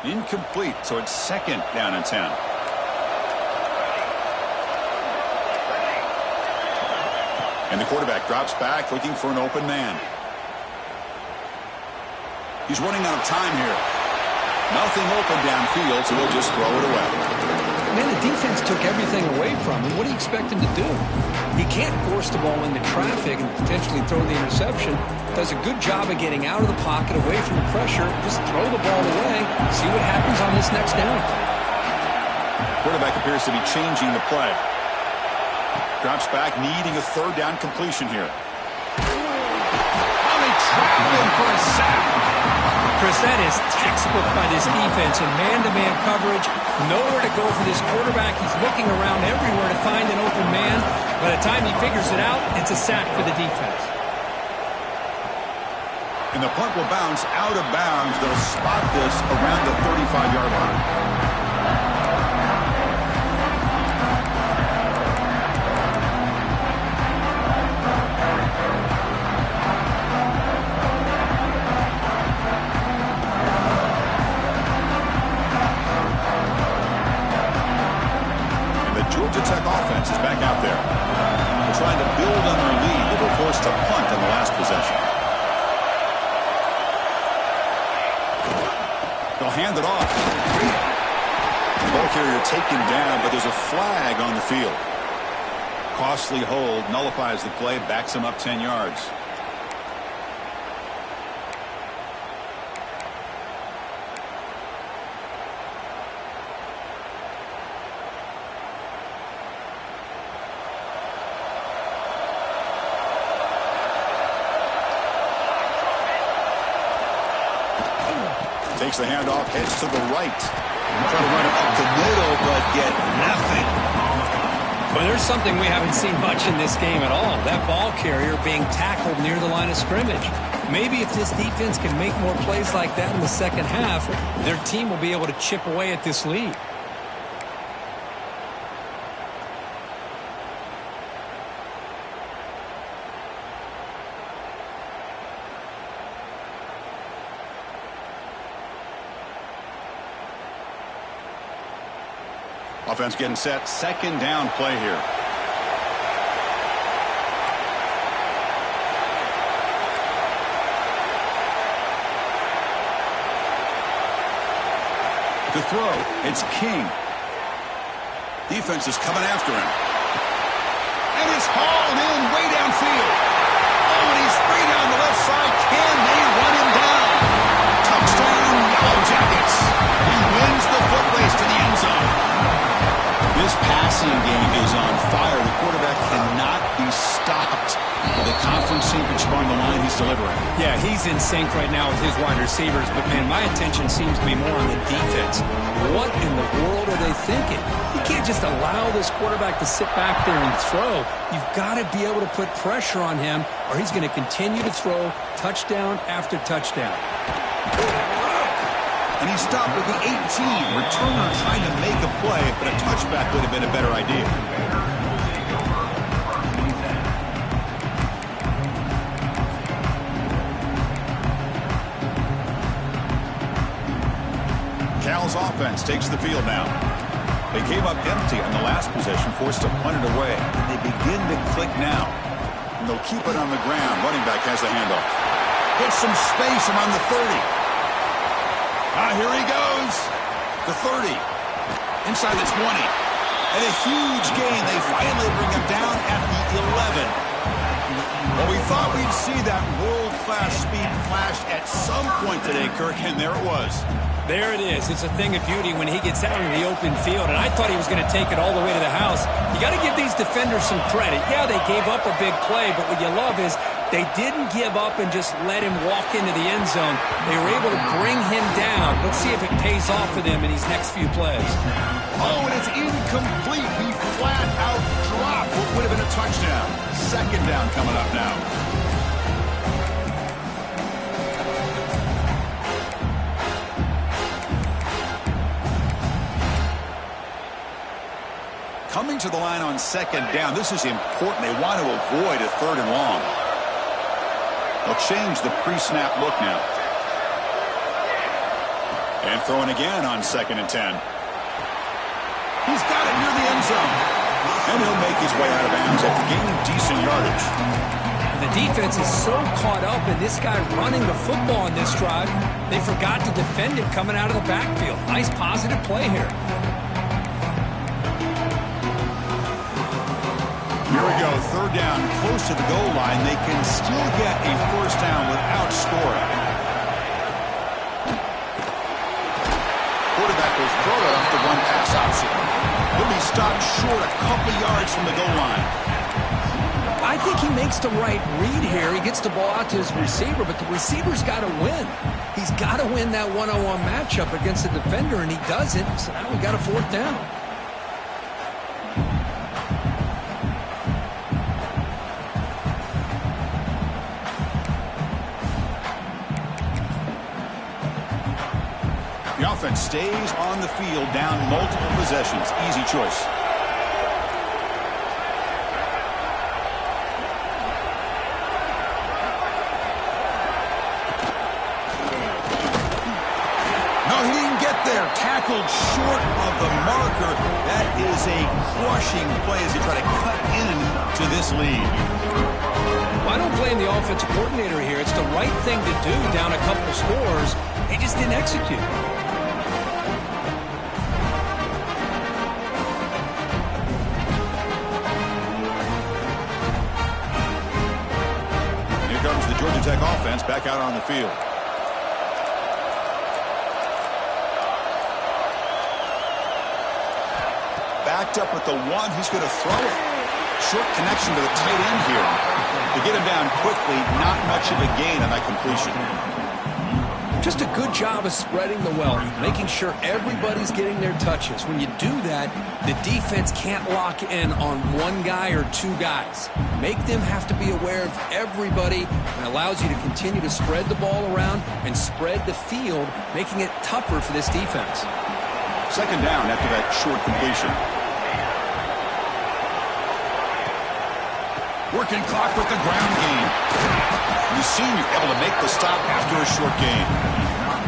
Incomplete, so it's 2nd down and 10. And the quarterback drops back, looking for an open man. He's running out of time here. Nothing open downfield, so he'll just throw it away. Man, the defense took everything away from him. What do you expect him to do? He can't force the ball into traffic and potentially throw the interception. Does a good job of getting out of the pocket, away from the pressure. Just throw the ball away. See what happens on this next down. Quarterback appears to be changing the play. Drops back, needing a 3rd down completion here. Oh, they trapped him for a sack. Chris, that is textbook by this defense in man-to-man coverage. Nowhere to go for this quarterback. He's looking around everywhere to find an open man. By the time he figures it out, it's a sack for the defense. And the punt will bounce out of bounds. They'll spot this around the 35-yard line. Georgia Tech offense is back out there. They're trying to build on their lead. They were forced to punt on the last possession. They'll hand it off. The ball carrier taken down, but there's a flag on the field. Costly hold, nullifies the play, backs him up 10 yards. Takes the handoff, heads to the right. Try to run it up the middle, but get nothing. Well, there's something we haven't seen much in this game at all. That ball carrier being tackled near the line of scrimmage. Maybe if this defense can make more plays like that in the second half, their team will be able to chip away at this lead. Offense getting set. 2nd down play here. To throw, it's King. Defense is coming after him. And it's hauled in way downfield. Oh, and he's free down the left side. Can they run him down? Touchdown, Yellow Jackets. He wins the foot race to the end zone. This passing game is on fire. The quarterback cannot be stopped. With the conference championship on the line, he's delivering. Yeah, he's in sync right now with his wide receivers, but, man, my attention seems to be more on the defense. What in the world are they thinking? You can't just allow this quarterback to sit back there and throw. You've got to be able to put pressure on him, or he's going to continue to throw touchdown after touchdown. And he stopped with the 18. Returner trying to make a play, but a touchback would have been a better idea. Cal's offense takes the field now. They came up empty on the last possession, forced to punt it away. And they begin to click now. And they'll keep it on the ground. Running back has the handoff. Gets some space around the 30. Here he goes. The 30. Inside the 20. And a huge gain. They finally bring him down at the 11. Well, we thought we'd see that world-class speed flash at some point today, Kirk, and there it was. There it is. It's a thing of beauty when he gets out in the open field, and I thought he was going to take it all the way to the house. You got to give these defenders some credit. Yeah, they gave up a big play, but what you love is they didn't give up and just let him walk into the end zone. They were able to bring him down. Let's see if it pays off for them in these next few plays. Oh, and it's incomplete. He flat out dropped what would have been a touchdown. Second down coming up now. Coming to the line on second down. This is important. They want to avoid a third and long. They'll change the pre-snap look now. And throwing again on second and 10. He's got it near the end zone. And he'll make his way out of bounds after gaining decent yardage. The defense is so caught up in this guy running the football on this drive, they forgot to defend him coming out of the backfield. Nice positive play here. Here we go, third down, close to the goal line. They can still get a first down without scoring. Quarterback will throw it off the one-pass option. He'll be stopped short a couple yards from the goal line. I think he makes the right read here. He gets the ball out to his receiver, but the receiver's got to win. He's got to win that one-on-one matchup against the defender, and he doesn't. So now we got a fourth down. The offense stays on the field, down multiple possessions. Easy choice. No, he didn't get there. Tackled short of the marker. That is a crushing play as they try to cut into this lead. Well, I don't blame the offensive coordinator here. It's the right thing to do down a couple scores. He just didn't execute. Comes the Georgia Tech offense back out on the field. Backed up at the one. He's going to throw it. Short connection to the tight end here. To get him down quickly, not much of a gain on that completion. Just a good job of spreading the wealth, making sure everybody's getting their touches. When you do that, the defense can't lock in on one guy or two guys. Make them have to be aware of everybody, and allows you to continue to spread the ball around and spread the field, making it tougher for this defense. Second down after that short completion. Working clock with the ground game. The senior able to make the stop after a short gain.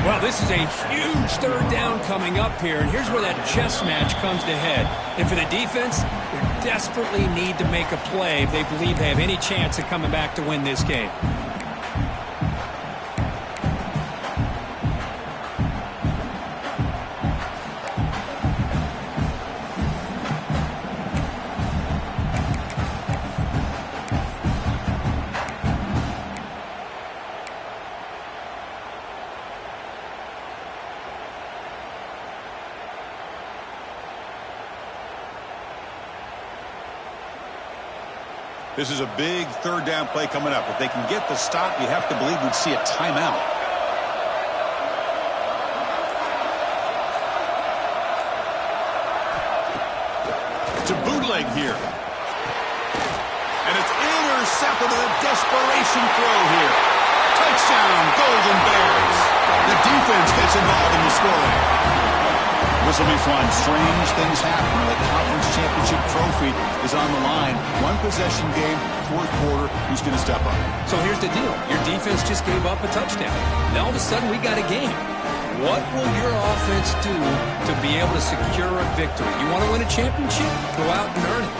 Well, this is a huge third down coming up here, and here's where that chess match comes to head. And for the defense, they desperately need to make a play if they believe they have any chance of coming back to win this game. This is a big third down play coming up. If they can get the stop, you have to believe we'd see a timeout. It's a bootleg here. And it's intercepted with a desperation throw here. Touchdown, Golden Bears. The defense gets involved in the scoring. This will be fun. Strange things happen when the conference championship trophy is on the line. One possession game, fourth quarter. Who's going to step up? So here's the deal. Your defense just gave up a touchdown. Now all of a sudden we got a game. What will your offense do to be able to secure a victory? You want to win a championship? Go out and earn it.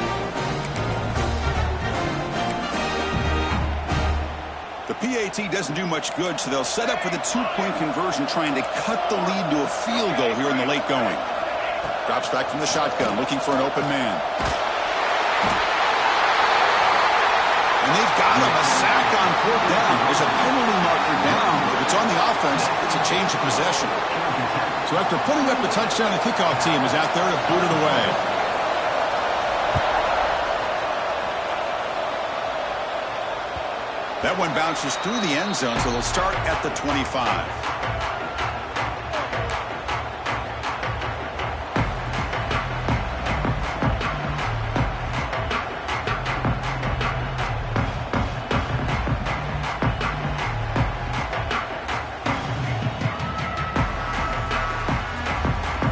The PAT doesn't do much good, so they'll set up for the two-point conversion, trying to cut the lead to a field goal here in the late going. Drops back from the shotgun, looking for an open man. And they've got him, a sack on fourth down. There's a penalty marker down. If it's on the offense, it's a change of possession. So after putting up a touchdown, the kickoff team is out there to boot it away. That one bounces through the end zone, so they'll start at the 25.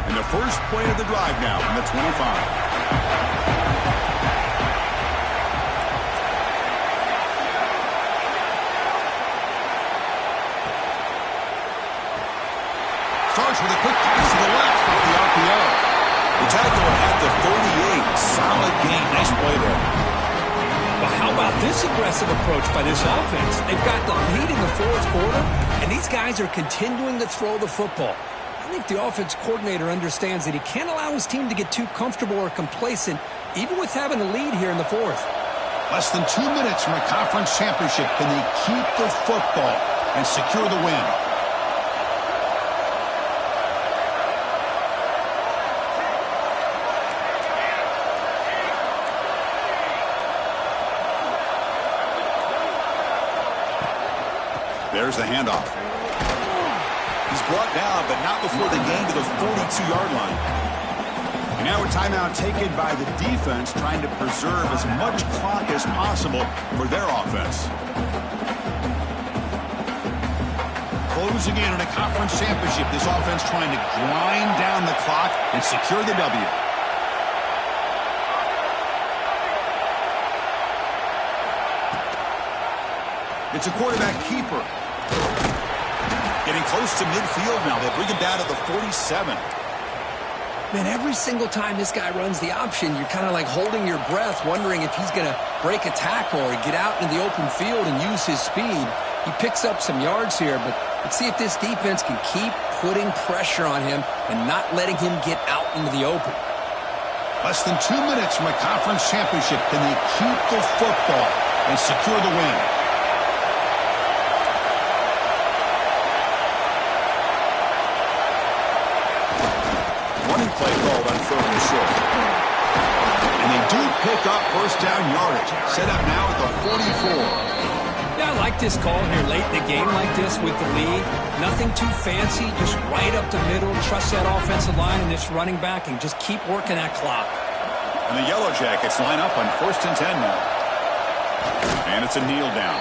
And the first play of the drive now from the 25. Starts with a quick pass to the left off the RPO. The tackle at the 38. Solid gain. Nice play there. But how about this aggressive approach by this offense? They've got the lead in the fourth quarter, and these guys are continuing to throw the football. I think the offense coordinator understands that he can't allow his team to get too comfortable or complacent, even with having a lead here in the fourth. Less than 2 minutes from a conference championship. Can they keep the football and secure the win? There's the handoff. He's brought down, but not before the gain to the 42-yard line. And now a timeout taken by the defense, trying to preserve as much clock as possible for their offense. Closing in on a conference championship, this offense trying to grind down the clock and secure the W. It's a quarterback keeper. Getting close to midfield now. They bring him down to the 47. Man, every single time this guy runs the option, you're kind of like holding your breath, wondering if he's going to break a tackle or get out into the open field and use his speed. He picks up some yards here, but let's see if this defense can keep putting pressure on him and not letting him get out into the open. Less than 2 minutes from a conference championship. Can they keep the football and secure the win? Running play called on third and short. And they do pick up first down yardage. Set up now at the 44. Yeah, I like this call here late in the game like this with the lead. Nothing too fancy, just right up the middle. Trust that offensive line and this running back and just keep working that clock. And the Yellow Jackets line up on 1st and 10 now. And it's a kneel down.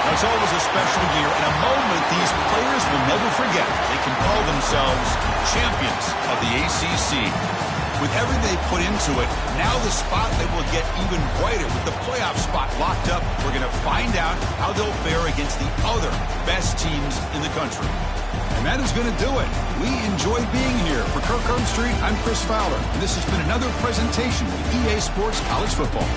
It's always a special year and a moment these players will never forget. They can call themselves champions of the ACC. With everything they put into it, now the spotlight will get even brighter. With the playoff spot locked up, we're going to find out how they'll fare against the other best teams in the country. And that is going to do it. We enjoy being here. For Kirk Street, I'm Chris Fowler. And this has been another presentation of EA Sports College Football.